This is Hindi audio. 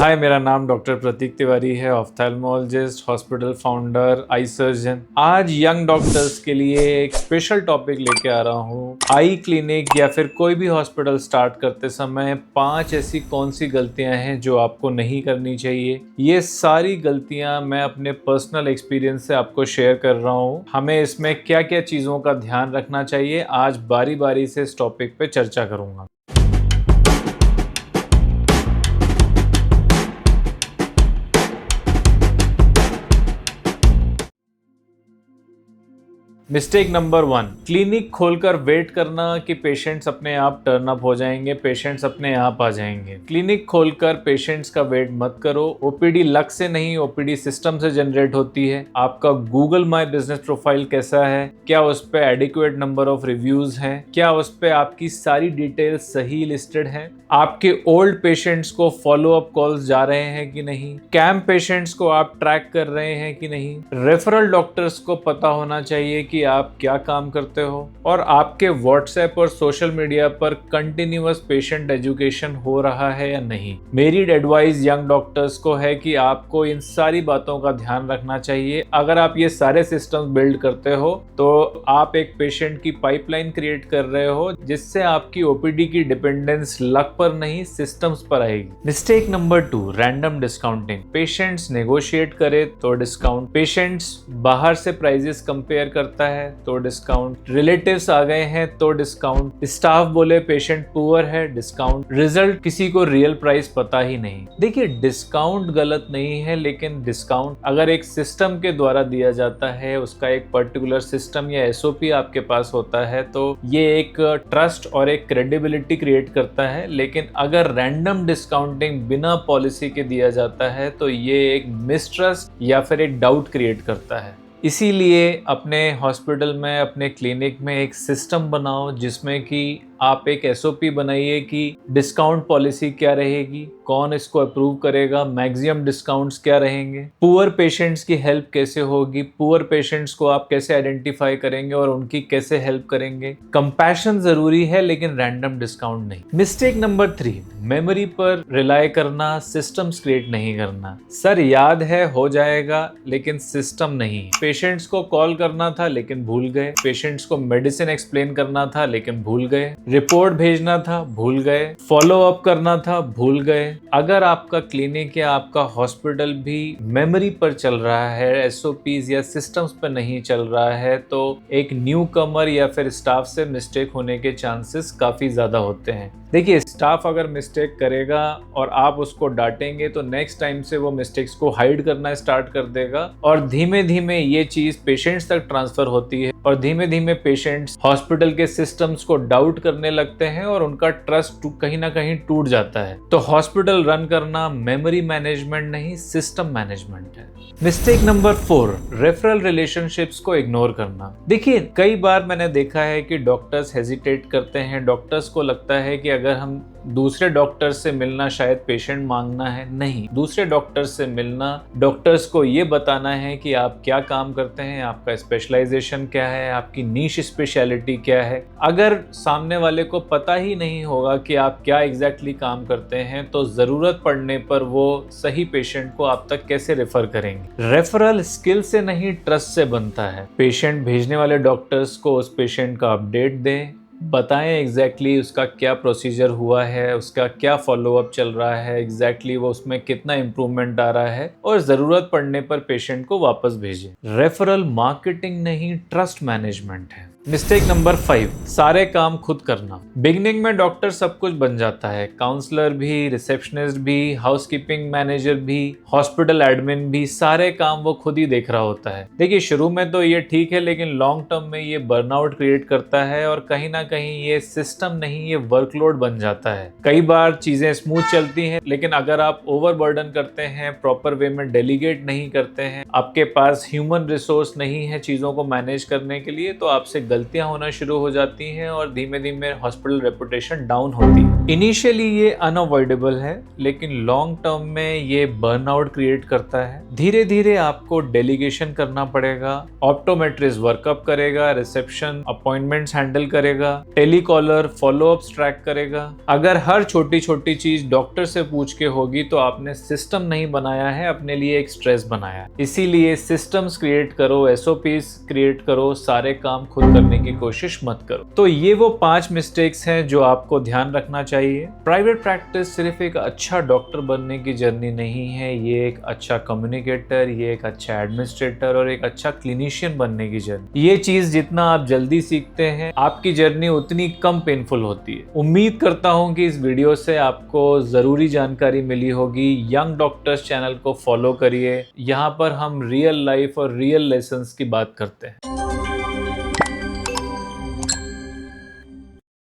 हाय, मेरा नाम डॉक्टर प्रतीक तिवारी है, ophthalmologist, hospital founder, eye surgeon. आज यंग डॉक्टर्स के लिए एक स्पेशल टॉपिक लेके आ रहा हूँ। आई क्लिनिक या फिर कोई भी हॉस्पिटल स्टार्ट करते समय 5 ऐसी कौन सी गलतियां हैं जो आपको नहीं करनी चाहिए। ये सारी गलतियां मैं अपने पर्सनल एक्सपीरियंस से आपको शेयर कर रहा हूँ। हमें इसमें क्या क्या चीज़ों का ध्यान रखना चाहिए, आज बारी बारी से इस टॉपिक पे चर्चा करूँगा। मिस्टेक नंबर 1, क्लिनिक खोलकर वेट करना कि पेशेंट्स अपने आप टर्न अप हो जाएंगे, पेशेंट्स अपने आप आ जाएंगे। क्लिनिक खोलकर पेशेंट्स का वेट मत करो। ओपीडी लक से नहीं, ओपीडी सिस्टम से जनरेट होती है। आपका गूगल माई बिजनेस प्रोफाइल कैसा है, क्या उस पर एडिक्वेट नंबर ऑफ रिव्यूज हैं, क्या उस पर आपकी सारी डिटेल्स सही लिस्टेड हैं, आपके ओल्ड पेशेंट्स को फॉलो अप कॉल्स जा रहे हैं कि नहीं, कैंप पेशेंट्स को आप ट्रैक कर रहे हैं कि नहीं, रेफरल डॉक्टर्स को पता होना चाहिए कि आप क्या काम करते हो, और आपके व्हाट्सएप और सोशल मीडिया पर कंटिन्यूअस पेशेंट एजुकेशन हो रहा है या नहीं। मेरी एडवाइस यंग डॉक्टर्स को है कि आपको इन सारी बातों का ध्यान रखना चाहिए। अगर आप ये सारे सिस्टम्स बिल्ड करते हो तो आप एक पेशेंट की पाइपलाइन क्रिएट कर रहे हो, जिससे आपकी ओपीडी की डिपेंडेंस लक पर नहीं, सिस्टम्स पर आएगी। Mistake number 2, random discounting. Patients negotiate करे तो डिस्काउंट, पेशेंट्स बाहर से प्राइजेस कंपेयर करता है तो डिस्काउंट, रिलेटिव्स आ गए हैं तो डिस्काउंट, स्टाफ बोले पेशेंट पुअर है, डिस्काउंट, रिजल्ट किसी को रियल प्राइस पता ही नहीं। देखिए, डिस्काउंट गलत नहीं है, लेकिन डिस्काउंट अगर एक सिस्टम के द्वारा दिया जाता है, उसका एक पर्टिकुलर सिस्टम या एसओपी आपके पास होता है, तो ये एक ट्रस्ट और एक क्रेडिबिलिटी क्रिएट करता है। लेकिन अगर रैंडम डिस्काउंटिंग बिना पॉलिसी के दिया जाता है तो ये एक मिसट्रस्ट या फिर एक डाउट क्रिएट करता है। इसीलिए अपने हॉस्पिटल में, अपने क्लिनिक में एक सिस्टम बनाओ जिसमें कि आप एक एसओपी बनाइए कि डिस्काउंट पॉलिसी क्या रहेगी, कौन इसको अप्रूव करेगा, मैक्सिमम डिस्काउंट्स क्या रहेंगे, पुअर पेशेंट्स की हेल्प कैसे होगी, पुअर पेशेंट्स को आप कैसे आइडेंटिफाई करेंगे और उनकी कैसे हेल्प करेंगे। कंपैशन जरूरी है लेकिन रैंडम डिस्काउंट नहीं। मिस्टेक नंबर 3, मेमोरी पर रिलाय करना, सिस्टम्स क्रिएट नहीं करना। सर याद है, हो जाएगा, लेकिन सिस्टम नहीं। पेशेंट्स को कॉल करना था लेकिन भूल गए, पेशेंट्स को मेडिसिन एक्सप्लेन करना था लेकिन भूल गए, रिपोर्ट भेजना था भूल गए, फॉलो अप करना था भूल गए। अगर आपका क्लिनिक या आपका हॉस्पिटल भी मेमोरी पर चल रहा है, एसओपीज या सिस्टम्स पर नहीं चल रहा है, तो एक न्यू कमर या फिर स्टाफ से मिस्टेक होने के चांसेस काफी ज्यादा होते हैं। देखिए, स्टाफ अगर मिस्टेक करेगा और आप उसको डांटेंगे तो नेक्स्ट टाइम से वो मिस्टेक्स को हाइड करना स्टार्ट कर देगा, और धीमे धीमे ये चीज पेशेंट्स तक ट्रांसफर होती है, और धीमे धीमे पेशेंट्स हॉस्पिटल के सिस्टम्स को डाउट करने लगते हैं और उनका ट्रस्ट कहीं ना कहीं टूट जाता है। तो हॉस्पिटल रन करना मेमोरी मैनेजमेंट नहीं, सिस्टम मैनेजमेंट है। मिस्टेक नंबर 4, रेफरल रिलेशनशिप्स को इग्नोर करना। देखिए, कई बार मैंने देखा है कि डॉक्टर्स हेजिटेट करते हैं। डॉक्टर्स को लगता है कि अगर हम दूसरे डॉक्टर से मिलना शायद पेशेंट मांगना है, नहीं। दूसरे डॉक्टर से मिलना, डॉक्टर्स को ये बताना है कि आप क्या काम करते हैं, आपका स्पेशलाइजेशन क्या है, आपकी नीश स्पेशलिटी क्या है। अगर सामने वाले को पता ही नहीं होगा कि आप क्या एग्जैक्टली काम करते हैं, तो जरूरत पड़ने पर वो सही पेशेंट को आप तक कैसे रेफर करेंगे। रेफरल स्किल से नहीं, ट्रस्ट से बनता है। पेशेंट भेजने वाले डॉक्टर्स को उस पेशेंट का अपडेट दें, बताएं एग्जैक्टली उसका क्या प्रोसीजर हुआ है, उसका क्या फॉलोअप चल रहा है, एग्जैक्टली वो उसमें कितना इम्प्रूवमेंट आ रहा है, और ज़रूरत पड़ने पर पेशेंट को वापस भेजें। रेफरल मार्केटिंग नहीं, ट्रस्ट मैनेजमेंट है। मिस्टेक नंबर 5, सारे काम खुद करना। बिगनिंग में डॉक्टर सब कुछ बन जाता है, काउंसलर भी, रिसेप्शनिस्ट भी, हाउसकीपिंग मैनेजर भी, हॉस्पिटल एडमिन भी, सारे काम वो खुद ही देख रहा होता है। देखिए, शुरू में तो ये ठीक है, लेकिन लॉन्ग टर्म में ये बर्नआउट क्रिएट करता है, और कहीं ना कहीं ये सिस्टम नहीं, ये वर्कलोड बन जाता है। कई बार चीजें स्मूथ चलती हैं, लेकिन अगर आप ओवरबर्डन करते हैं, प्रॉपर वे में डेलीगेट नहीं करते हैं, आपके पास ह्यूमन रिसोर्स नहीं है चीजों को मैनेज करने के लिए, तो आपसे गलतियां होना शुरू हो जाती हैं और धीमे धीमे हॉस्पिटल रेपुटेशन डाउन होती है। इनिशियली ये अनअवॉइडेबल है, लेकिन लॉन्ग टर्म में ये बर्नआउट क्रिएट करता है। धीरे धीरे आपको डेलीगेशन करना पड़ेगा, ऑप्टोमेट्रिस्ट वर्कअप करेगा, रिसेप्शन अपॉइंटमेंट्स हैंडल करेगा, टेलीकॉलर फॉलोअप्स ट्रैक करेगा। अगर हर छोटी छोटी चीज डॉक्टर से पूछ के होगी तो आपने सिस्टम नहीं बनाया है, अपने लिए एक स्ट्रेस बनाया है। इसीलिए सिस्टम्स क्रिएट करो, एसओपीस क्रिएट करो, सारे काम खुद करने की कोशिश मत करो। तो ये वो 5 मिस्टेक्स हैं जो आपको ध्यान रखना चाहिए। प्राइवेट प्रैक्टिस सिर्फ एक अच्छा डॉक्टर बनने की जर्नी नहीं है, ये एक अच्छा कम्युनिकेटर, ये एक अच्छा एडमिनिस्ट्रेटर और एक अच्छा क्लिनिशियन बनने की जर्नी। ये चीज जितना आप जल्दी सीखते हैं, आपकी जर्नी उतनी कम पेनफुल होती है। उम्मीद करता हूं कि इस वीडियो से आपको जरूरी जानकारी मिली होगी। यंग डॉक्टर्स चैनल को फॉलो करिए, यहाँ पर हम रियल लाइफ और रियल लेसन्स की बात करते हैं।